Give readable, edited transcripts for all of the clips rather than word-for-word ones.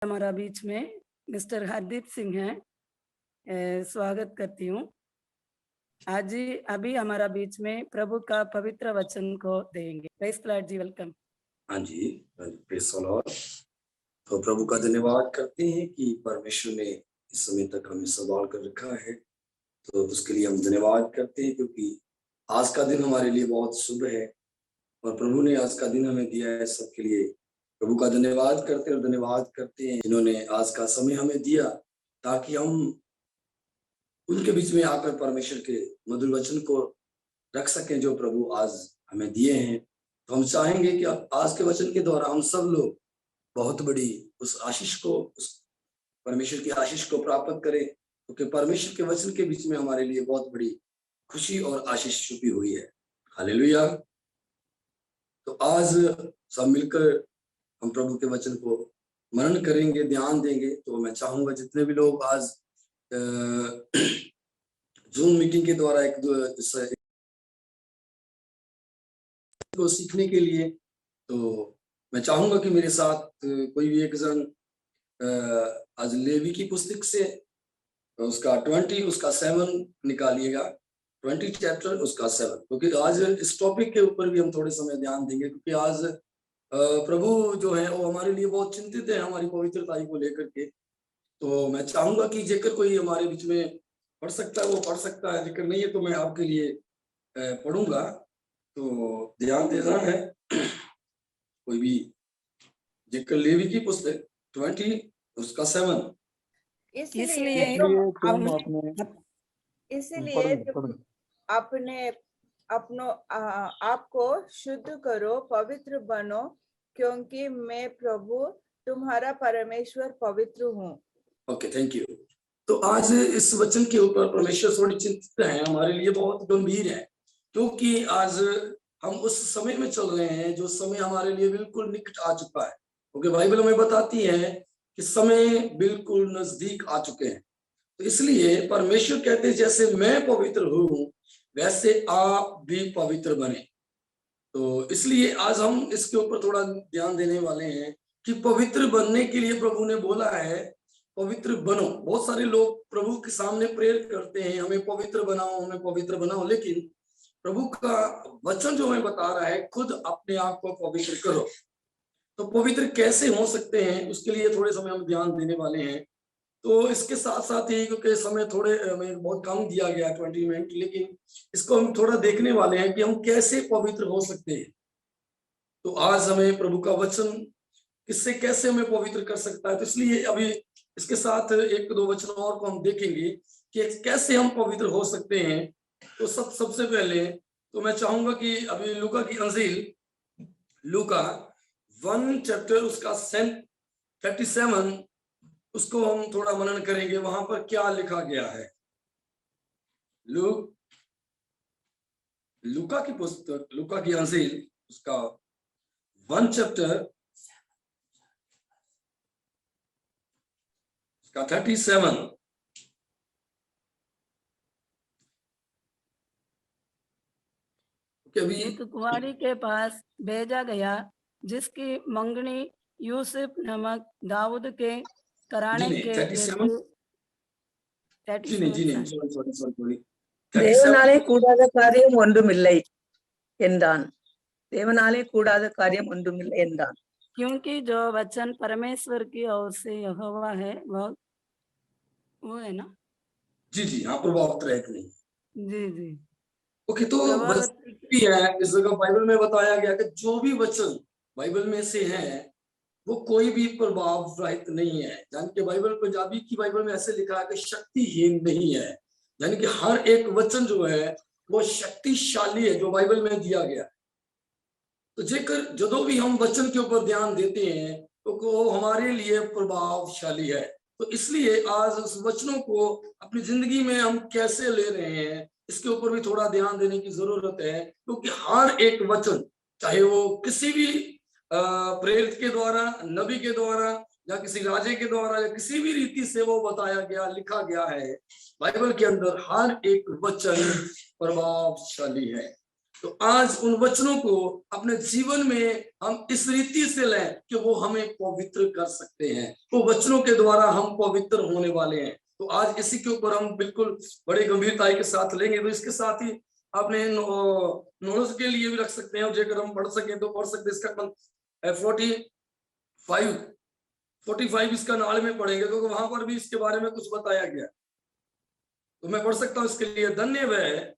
हमारा बीच में मिस्टर हरदीप सिंह हैं, स्वागत करती हूँ। आज ही अभी हमारा बीच में प्रभु का पवित्र वचन को देंगे। Praise the Lord ji, welcome. हाँ जी, प्रेज़ द लॉर्ड। तो प्रभु का धन्यवाद करते हैं कि परमेश्वर ने इस समय तक हमें संभाल कर रखा है, तो उसके लिए हम धन्यवाद करते हैं, क्योंकि आज का दिन हमारे लिए बहुत शुभ है और प्रभु ने आज का दिन हमें दिया है। सबके लिए प्रभु का धन्यवाद करते हैं और धन्यवाद करते हैं जिन्होंने आज का समय हमें दिया, ताकि हम उनके बीच में आकर परमेश्वर के मधुर वचन को रख सकें जो प्रभु आज हमें दिए हैं। तो हम चाहेंगे कि आज के वचन के द्वारा हम सब लोग बहुत बड़ी उस आशीष को, उस परमेश्वर की आशीष को प्राप्त करें, क्योंकि परमेश्वर के वचन के बीच में हमारे लिए बहुत बड़ी खुशी और आशीष छुपी हुई है। हालेलुया। तो आज सब मिलकर हम प्रभु के वचन को मनन करेंगे, ध्यान देंगे। तो मैं चाहूंगा जितने भी लोग आज जूम मीटिंग के द्वारा को सीखने के लिए, तो मैं चाहूंगा कि मेरे साथ कोई भी एक जन आज लेवी की पुस्तक से उसका 20 उसका 7 निकालिएगा। 20 चैप्टर उसका 7, क्योंकि आज इस टॉपिक के ऊपर भी हम थोड़े समय ध्यान देंगे, क्योंकि आज प्रभु जो है वो हमारे लिए बहुत चिंतित है हमारी पवित्रता को लेकर के। तो मैं चाहूंगा कि जेकर कोई हमारे बीच में पढ़ सकता है वो पढ़ सकता है, जेकर नहीं है तो मैं आपके लिए पढ़ूंगा। तो ध्यान देना है कोई भी, जेकर लेवी की पुस्तक 20 उसका 7। इसलिए तुम अपने आपको शुद्ध करो, पवित्र बनो, क्योंकि मैं प्रभु तुम्हारा परमेश्वर पवित्र हूँ। Okay, thank you. तो आज इस वचन के ऊपर परमेश्वर थोड़ी चिंतित है, हमारे लिए बहुत गंभीर है, क्योंकि आज हम उस समय में चल रहे हैं जो समय हमारे लिए बिल्कुल निकट आ चुका है। क्योंकि बाइबल हमें बताती है कि समय बिल्कुल नजदीक आ चुके हैं। तो इसलिए परमेश्वर कहते हैं जैसे मैं पवित्र हूँ वैसे आप भी पवित्र बने। तो इसलिए आज हम इसके ऊपर थोड़ा ध्यान देने वाले हैं कि पवित्र बनने के लिए प्रभु ने बोला है पवित्र बनो। बहुत सारे लोग प्रभु के सामने प्रेयर करते हैं, हमें पवित्र बनाओ, हमें पवित्र बनाओ, लेकिन प्रभु का वचन जो हमें बता रहा है खुद अपने आप को पवित्र करो। तो पवित्र कैसे हो सकते हैं उसके लिए थोड़े समय हम ध्यान देने वाले हैं। तो इसके साथ साथ ही, क्योंकि समय थोड़े हमें बहुत कम दिया गया 20 मिनट, लेकिन इसको हम थोड़ा देखने वाले हैं कि हम कैसे पवित्र हो सकते हैं। तो आज हमें प्रभु का वचन इससे कैसे हमें पवित्र कर सकता है, तो इसलिए अभी इसके साथ एक दो वचन और को हम देखेंगे कि कैसे हम पवित्र हो सकते हैं। तो सबसे पहले तो मैं चाहूंगा कि अभी लूका की अंजील, लूका 1 चैप्टर उसका 37 उसको हम थोड़ा मनन करेंगे, वहां पर क्या लिखा गया है। लूका की पुस्तक, लूका की अंजील उसका 1 चैप्टर उसका 37। एक कुंवारी के पास भेजा गया जिसकी मंगनी यूसुफ नमक दाऊद के कराने के தேவனாலே கூடாத காரியம் ஒன்றுமில்லை என்றான்। தேவனாலே கூடாத காரியம் ஒன்றுமில்லை என்றான்। क्योंकि जो वचन परमेश्वर की ओर से यहोवा है वो है ना। जी जी, हाँ, प्रभावित रहित नहीं। जी जी, ओके। तो भी है इस जगह बाइबल में बताया गया कि जो भी वचन बाइबल में से है वो कोई भी प्रभाव रहित नहीं है। यानी कि बाइबल, पंजाबी की बाइबल में ऐसे लिखा है कि शक्तिहीन नहीं है, यानी कि हर एक वचन जो है वो शक्तिशाली है जो बाइबल में दिया गया है। तो जेकर जो भी हम वचन के ऊपर ध्यान देते हैं तो वो हमारे लिए प्रभावशाली है। तो इसलिए आज उस वचनों को अपनी जिंदगी में हम कैसे ले रहे हैं इसके ऊपर भी थोड़ा ध्यान देने की जरूरत है, क्योंकि हर एक वचन, चाहे वो किसी भी प्रेरित के द्वारा, नबी के द्वारा या किसी राजे के द्वारा या किसी भी रीति से वो बताया गया, लिखा गया है बाइबल के अंदर, हर एक वचन प्रभावशाली है। तो आज उन वचनों को अपने जीवन में हम इस रीति से लें कि वो हमें पवित्र कर सकते हैं। वो वचनों के द्वारा हम पवित्र होने वाले हैं। तो आज इसी के ऊपर हम बिल्कुल बड़े गंभीरता के साथ लेंगे। तो इसके साथ ही अपने नोट्स के लिए भी रख सकते हैं, और जेकर हम पढ़ सकें तो पढ़ सकते हैं। इसका 45 इसका नाल में पढ़ेंगे, क्योंकि वहां पर भी इसके बारे में कुछ बताया गया। तो मैं पढ़ सकता हूं इसके लिए। धन्य वह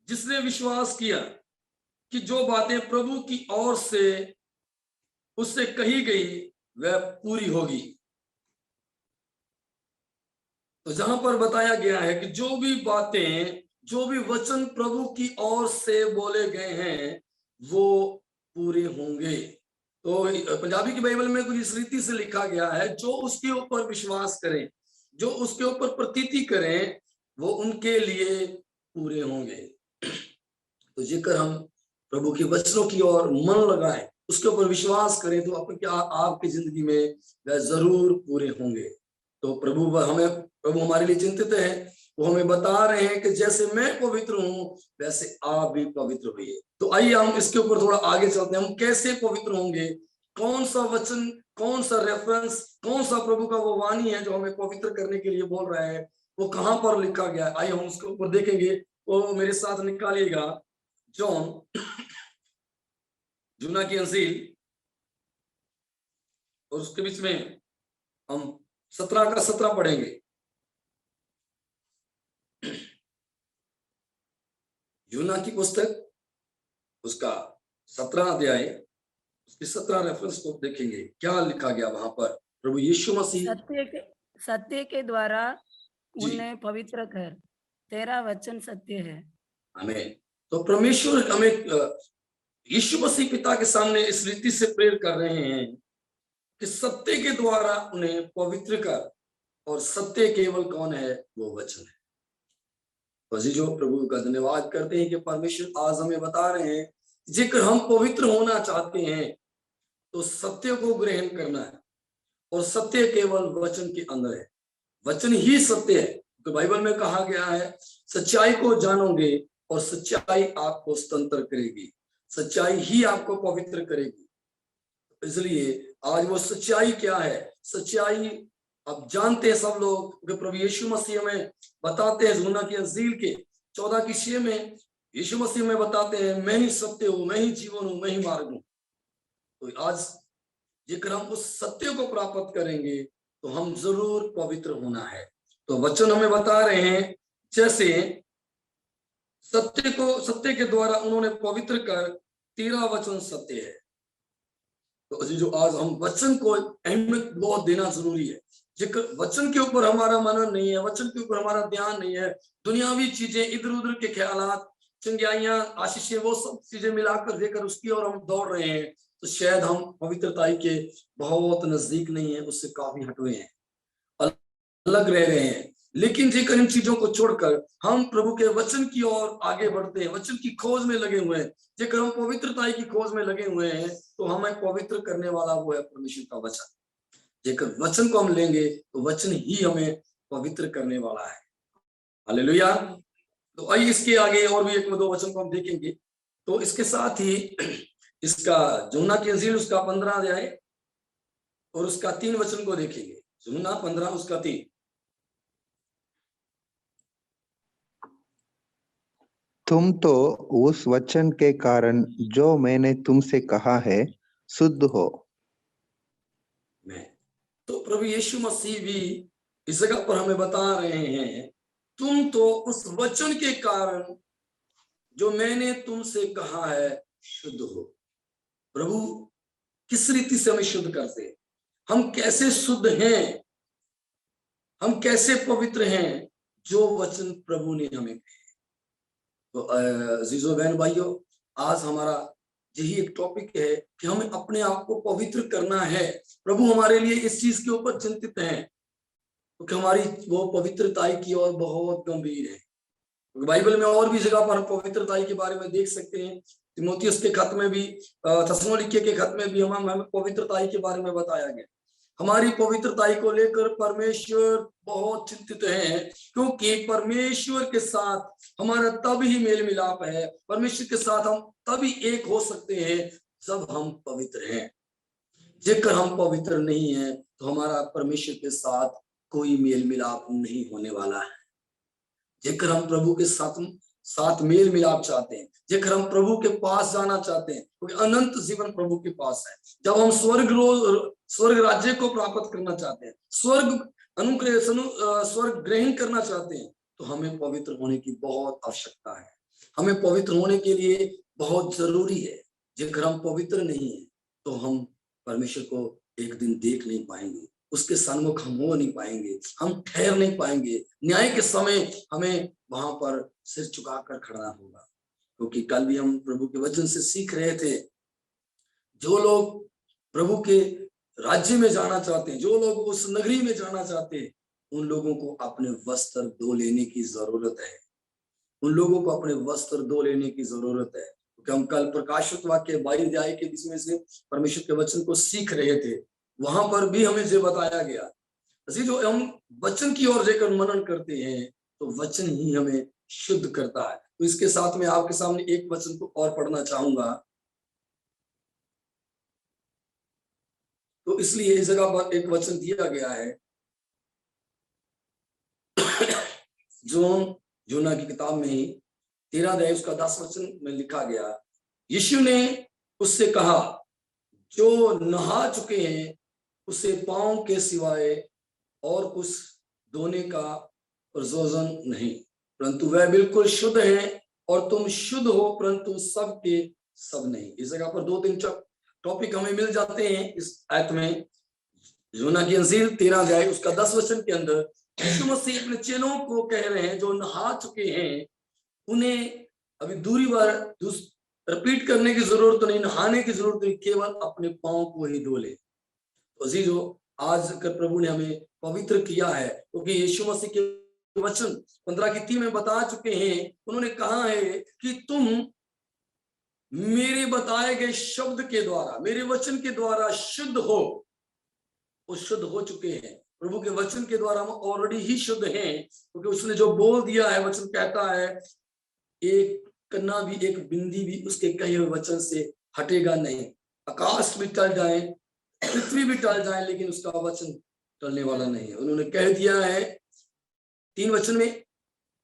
जिसने विश्वास किया कि जो बातें प्रभु की ओर से उससे कही गई वह पूरी होगी। तो जहां पर बताया गया है कि जो भी बातें, जो भी वचन प्रभु की ओर से बोले गए हैं वो पूरे होंगे। तो पंजाबी की बाइबल में कुछ इस रीति से लिखा गया है, जो उसके ऊपर विश्वास करें, जो उसके ऊपर प्रतीति करें, वो उनके लिए पूरे होंगे। तो जेकर हम प्रभु के वचनों की ओर मन लगाएं, उसके ऊपर विश्वास करें, तो आपकी जिंदगी में वह जरूर पूरे होंगे। तो प्रभु हमारे लिए चिंतित है। वो हमें बता रहे हैं कि जैसे मैं पवित्र हूं वैसे आप भी पवित्र होइए। तो आइए हम इसके ऊपर थोड़ा आगे चलते हैं। हम कैसे पवित्र होंगे, कौन सा वचन, कौन सा रेफरेंस, कौन सा प्रभु का वो वाणी है जो हमें पवित्र करने के लिए बोल रहा है, वो कहां पर लिखा गया है। आइए हम उसके ऊपर देखेंगे। वो मेरे साथ निकालिएगा यूहन्ना की इंजील, और उसके बीच में हम 17 का 17 पढ़ेंगे। यूहन्ना की पुस्तक उसका 17 अध्याय, उसके 17 रेफरेंस को देखेंगे क्या लिखा गया वहां पर। प्रभु यीशु मसीह सत्य के द्वारा उन्हें पवित्र कर, तेरा वचन सत्य है। आमीन। तो परमेश्वर हमें यीशु मसीह पिता के सामने इस रीति से प्रेरित कर रहे हैं कि सत्य के द्वारा उन्हें पवित्र कर, और सत्य केवल कौन है, वो वचन है। जो प्रभु का धन्यवाद करते हैं कि परमेश्वर आज हमें बता रहे हैं, जेकर हम पवित्र होना चाहते हैं तो सत्य को ग्रहण करना है, और सत्य केवल वचन के अंदर है। वचन ही सत्य है। तो बाइबल में कहा गया है, सच्चाई को जानोगे और सच्चाई आपको स्वतंत्र करेगी, सच्चाई ही आपको पवित्र करेगी। इसलिए आज वो सच्चाई क्या है, सच्चाई अब जानते हैं सब लोग कि प्रभु यीशु मसीह में बताते हैं। यूहन्ना की इंजील के 14 की 6 में यीशु मसीह में बताते हैं, मैं ही सत्य हूं, मैं ही जीवन हूं, मैं ही मार्ग हूं। तो आज जेकर हम उस सत्य को प्राप्त करेंगे तो हम जरूर पवित्र होना है। तो वचन हमें बता रहे हैं, जैसे सत्य के द्वारा उन्होंने पवित्र कर, तेरा वचन सत्य है। तो जो आज हम वचन को अहमियत बहुत देना जरूरी है। जेकर वचन के ऊपर हमारा मनन नहीं है, वचन के ऊपर हमारा ध्यान नहीं है, दुनियावी चीजें, इधर उधर के ख्यालात, चंगियाइयां, आशीषें, वो सब चीजें मिलाकर देकर उसकी ओर हम दौड़ रहे हैं, तो शायद हम पवित्रता के बहुत नजदीक नहीं है, उससे काफी हटवे हैं, अलग रह रहे हैं। लेकिन जेकर इन चीजों को छोड़कर हम प्रभु के वचन की ओर आगे बढ़ते हैं, वचन की खोज में लगे हुए हैं, जेकर हम पवित्रता की खोज में लगे हुए हैं, तो हमें पवित्र करने वाला वो है परमेश्वर का वचन। जेकर वचन को हम लेंगे तो वचन ही हमें पवित्र करने वाला है। हालेलुया। तो आइए इसके आगे और भी 1-2 वचन को हम देखेंगे। तो इसके साथ ही इसका यूहन्ना की इंजील उसका 15 अध्याय और उसका 3 वचन को देखेंगे। यूहन्ना 15 उसका 3। तुम तो उस वचन के कारण जो मैंने तुमसे कहा है शुद्ध हो। तो प्रभु यीशु मसीह भी इस जगह पर हमें बता रहे हैं, तुम तो उस वचन के कारण जो मैंने तुमसे कहा है शुद्ध हो। प्रभु किस रीति से हमें शुद्ध करते हैं, हम कैसे शुद्ध हैं, हम कैसे पवित्र हैं, जो वचन प्रभु ने हमें कहे। तो अजीजों बहन भाइयों, आज हमारा यही एक टॉपिक है कि हमें अपने आप को पवित्र करना है। प्रभु हमारे लिए इस चीज के ऊपर चिंतित हैं, क्योंकि हमारी वो पवित्रता की ओर बहुत गंभीर है। बाइबल में और भी जगह पर हम पवित्रता के बारे में देख सकते हैं। तीमुथियुस के खत में भी, थस्सलुनीके के खत में भी हमें पवित्रता के बारे में बताया गया। हमारी पवित्रताई को लेकर परमेश्वर बहुत चिंतित है, क्योंकि परमेश्वर के साथ हमारा तब ही मेल मिलाप है, परमेश्वर के साथ हम तभी एक हो सकते हैं जब हम पवित्र हैं। जेकर हम पवित्र नहीं है तो हमारा परमेश्वर के साथ कोई मेल मिलाप नहीं होने वाला है। जेकर हम प्रभु के साथ मेल मिलाप चाहते हैं, जेकर हम प्रभु के पास जाना चाहते हैं, क्योंकि अनंत जीवन प्रभु के पास है। जब हम स्वर्ग राज्य को प्राप्त करना चाहते हैं, स्वर्ग ग्रहण करना चाहते हैं, तो हमें पवित्र होने की बहुत आवश्यकता है। हमें पवित्र होने के लिए बहुत जरूरी है। जेकर हम पवित्र नहीं है तो हम परमेश्वर को एक दिन देख नहीं पाएंगे, उसके सन्मुख हम हो नहीं पाएंगे, हम ठहर नहीं पाएंगे। न्याय के समय हमें वहां पर सिर झुकाकर खड़ा होगा। क्योंकि कल भी हम प्रभु के वचन से सीख रहे थे, जो लोग प्रभु के राज्य में जाना चाहते हैं, जो लोग उस नगरी में जाना चाहते हैं, उन लोगों को अपने वस्त्र धो लेने की जरूरत है। उन लोगों को अपने वस्त्र धो लेने की जरूरत है। क्योंकि हम कल प्रकाशित वाक्य 22 अध्याय के बीच में से परमेश्वर के वचन को सीख रहे थे, वहां पर भी हमें जो बताया गया, जो हम वचन की ओर जाकर मनन करते हैं तो वचन ही हमें शुद्ध करता है। तो इसके साथ में आपके सामने एक वचन को और पढ़ना चाहूंगा। तो इसलिए इस जगह पर एक वचन दिया गया है, जोना की किताब में ही 13 अध्याय उसका 10 वचन में लिखा गया, यीशु ने उससे कहा, जो नहा चुके हैं उसे पांव के सिवाय और कुछ धोने का प्रयोजन नहीं, परंतु वह बिल्कुल शुद्ध है, और तुम शुद्ध हो परंतु सबके सब नहीं। इस जगह पर 2-3 टॉपिक हमें मिल जाते हैं इस आयत में। योना की अंजील 13 अध्याय उसका 10 वचन के अंदर यीशु मसीह अपने चेलों को कह रहे हैं, जो नहा चुके हैं उन्हें अभी दूरी बार रिपीट करने की जरूरत नहीं, नहाने की जरूरत नहीं, केवल अपने पांव को ही धो ले। तो अजीजों, आज कर प्रभु ने हमें पवित्र किया है, क्योंकि यीशु मसीह के वचन 15:3 में बता चुके हैं। उन्होंने कहा है कि तुम मेरे बताए गए शब्द के द्वारा, मेरे वचन के द्वारा शुद्ध हो। वो शुद्ध हो चुके हैं प्रभु के वचन के द्वारा, हम ऑलरेडी ही शुद्ध हैं, क्योंकि उसने जो बोल दिया है, वचन कहता है एक कन्ना भी, एक बिंदी भी उसके कहे हुए वचन से हटेगा नहीं। आकाश भी टल जाए, पृथ्वी भी टल जाए, लेकिन उसका वचन टलने वाला नहीं है। उन्होंने कह दिया है 3 वचन में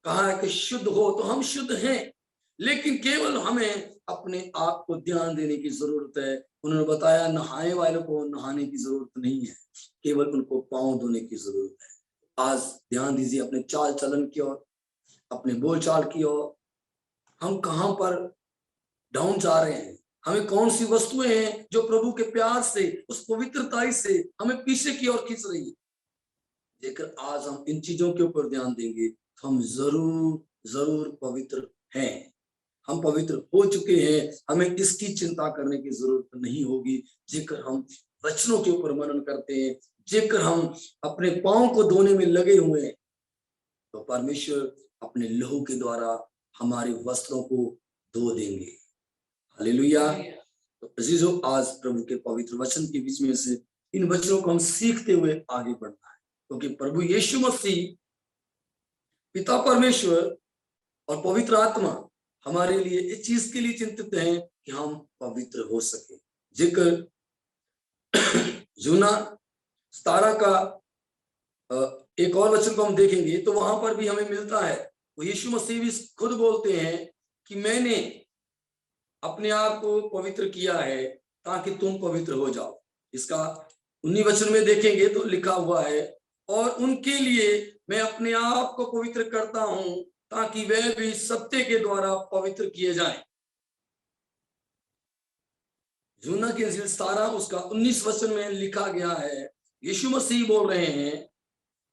कहा है कि शुद्ध हो, तो हम शुद्ध हैं, लेकिन केवल हमें अपने आप को ध्यान देने की जरूरत है। उन्होंने बताया नहाए वालों को नहाने की जरूरत नहीं है, केवल उनको पांव धोने की जरूरत है। आज ध्यान दीजिए अपने चाल चलन की ओर, अपने बोलचाल की ओर। हम कहां पर डाउन जा रहे हैं? हमें कौन सी वस्तुएं हैं जो प्रभु के प्यार से, उस पवित्रताई से हमें पीछे की ओर खींच रही है? जेकर आज हम इन चीजों के ऊपर ध्यान देंगे तो हम जरूर पवित्र हैं। हम पवित्र हो चुके हैं, हमें इसकी चिंता करने की जरूरत नहीं होगी। जेकर हम वचनों के ऊपर मनन करते हैं, जेकर हम अपने पांव को धोने में लगे हुए हैं, तो परमेश्वर अपने लहू के द्वारा हमारे वस्त्रों को धो देंगे। हालेलुया। तो अजीजों, आज प्रभु के पवित्र वचन के बीच में से इन वचनों को हम सीखते हुए आगे बढ़ना है, क्योंकि प्रभु यीशु मसीह, पिता परमेश्वर और पवित्र आत्मा हमारे लिए इस चीज के लिए चिंतित हैं कि हम पवित्र हो सके। जिक्र यूना 17 का एक और वचन को हम देखेंगे तो वहां पर भी हमें मिलता है, वो यीशु मसीह भी खुद बोलते हैं कि मैंने अपने आप को पवित्र किया है ताकि तुम पवित्र हो जाओ। इसका 19 वचन में देखेंगे तो लिखा हुआ है, और उनके लिए मैं अपने आप को पवित्र करता हूं ताकि वह भी सत्य के द्वारा पवित्र किए जाएं। यूना की अंजील 17 उसका 19 वचन में लिखा गया है, यीशु मसीह बोल रहे हैं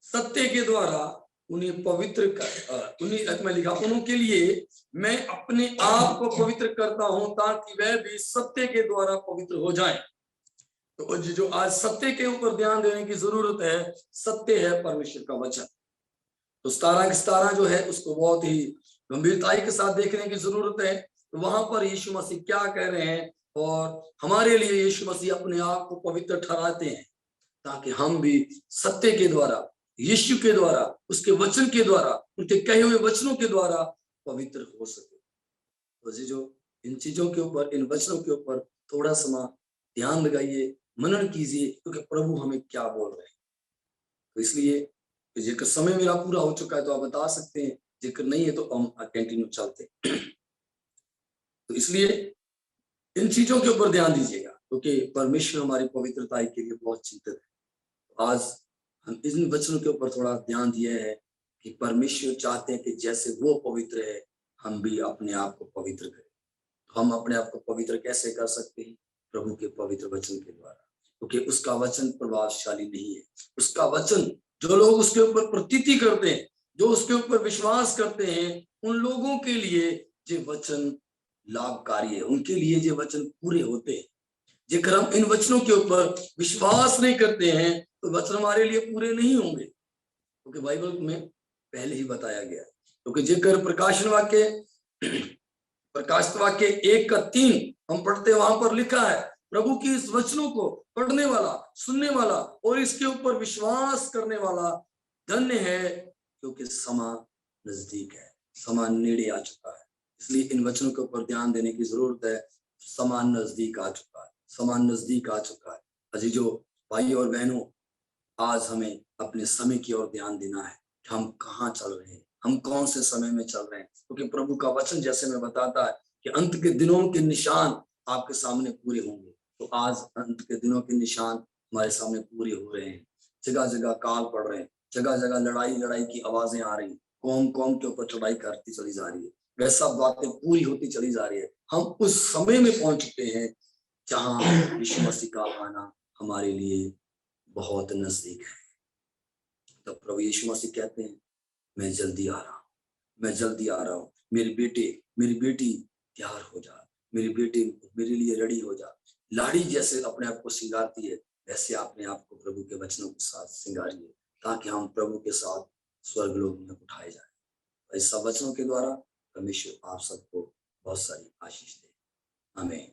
सत्य के द्वारा उन्हें पवित्र कर, उन्हीं में लिखा, उनके लिए मैं अपने आप को पवित्र करता हूं ताकि वह भी सत्य के द्वारा पवित्र हो जाएं। तो जो आज सत्य के ऊपर ध्यान देने की जरूरत है, सत्य है परमेश्वर का वचन। तो 17 जो है उसको बहुत ही गंभीरताई के साथ देखने की जरूरत है। तो वहां पर यीशु मसीह क्या कह रहे हैं, और हमारे लिए यीशु मसीह अपने आप को पवित्र ठहराते हैं। ताकि हम भी सत्य के द्वारा, यीशु के द्वारा, उसके वचन के द्वारा, उनके कहे हुए वचनों के द्वारा पवित्र हो सके। तो जो इन चीजों के ऊपर, इन वचनों के ऊपर थोड़ा समय ध्यान लगाइए, मनन कीजिए, क्योंकि प्रभु हमें क्या बोल रहे हैं। तो इसलिए जेकर समय मेरा पूरा हो चुका है तो आप बता सकते हैं, जेकर नहीं है तो हम कंटिन्यू चलते। तो इसलिए इन चीजों के ऊपर ध्यान दीजिएगा, क्योंकि परमेश्वर हमारी पवित्रता के लिए बहुत चिंतित है। आज हम इन वचनों के ऊपर थोड़ा ध्यान दिए है कि परमेश्वर चाहते हैं कि जैसे वो पवित्र है, हम भी अपने आप को पवित्र करें। तो हम अपने आप को पवित्र कैसे कर सकते हैं? प्रभु के पवित्र वचन के द्वारा, क्योंकि उसका वचन प्रभावशाली नहीं है। उसका वचन, जो लोग उसके ऊपर प्रतीति करते हैं, जो उसके ऊपर विश्वास करते हैं, उन लोगों के लिए ये वचन लाभकारी है, उनके लिए ये वचन पूरे होते हैं। जेकर हम इन वचनों के ऊपर विश्वास नहीं करते हैं तो वचन हमारे लिए पूरे नहीं होंगे, क्योंकि बाइबल में पहले ही बताया गया है। क्योंकि जेकर प्रकाशित वाक्य 1:3 हम पढ़ते, वहां पर लिखा है, प्रभु की इस वचनों को पढ़ने वाला, सुनने वाला और इसके ऊपर विश्वास करने वाला धन्य है, क्योंकि समा नजदीक है, समा नेड़े आ चुका है। इसलिए इन वचनों के ऊपर ध्यान देने की जरूरत है। समान नजदीक आ चुका है, समान नजदीक आ चुका है। अजीजों, भाई और बहनों, आज हमें अपने समय की ओर ध्यान देना है कि हम कहाँ चल रहे हैं, हम कौन से समय में चल रहे हैं। क्योंकि प्रभु का वचन जैसे में बताता है कि अंत के दिनों के निशान आपके सामने पूरे होंगे। तो आज अंत के दिनों के निशान हमारे सामने पूरे हो रहे हैं। जगह जगह काल पड़ रहे हैं, जगह जगह लड़ाई की आवाजें आ रही, कौम के ऊपर चढ़ाई करती चली जा रही है, वैसा बातें पूरी होती चली जा रही है। हम उस समय में पहुंच चुके हैं जहां यीशु मसीह का आना हमारे लिए बहुत नजदीक है। तो प्रभु यीशु मसीह कहते हैं, मैं जल्दी आ रहा हूँ, मैं जल्दी आ रहा हूँ। मेरे बेटे, मेरी बेटी तैयार हो जा, मेरी बेटी मेरे लिए रेडी हो जा। लाड़ी जैसे अपने आप को सिंगारती है, वैसे अपने आप को प्रभु के वचनों के साथ सिंगारिए, ताकि हम प्रभु के साथ स्वर्ग लोक में उठाए जाए। इस सब वचनों के द्वारा परमेश्वर आप सबको बहुत सारी आशीष दे। आमीन।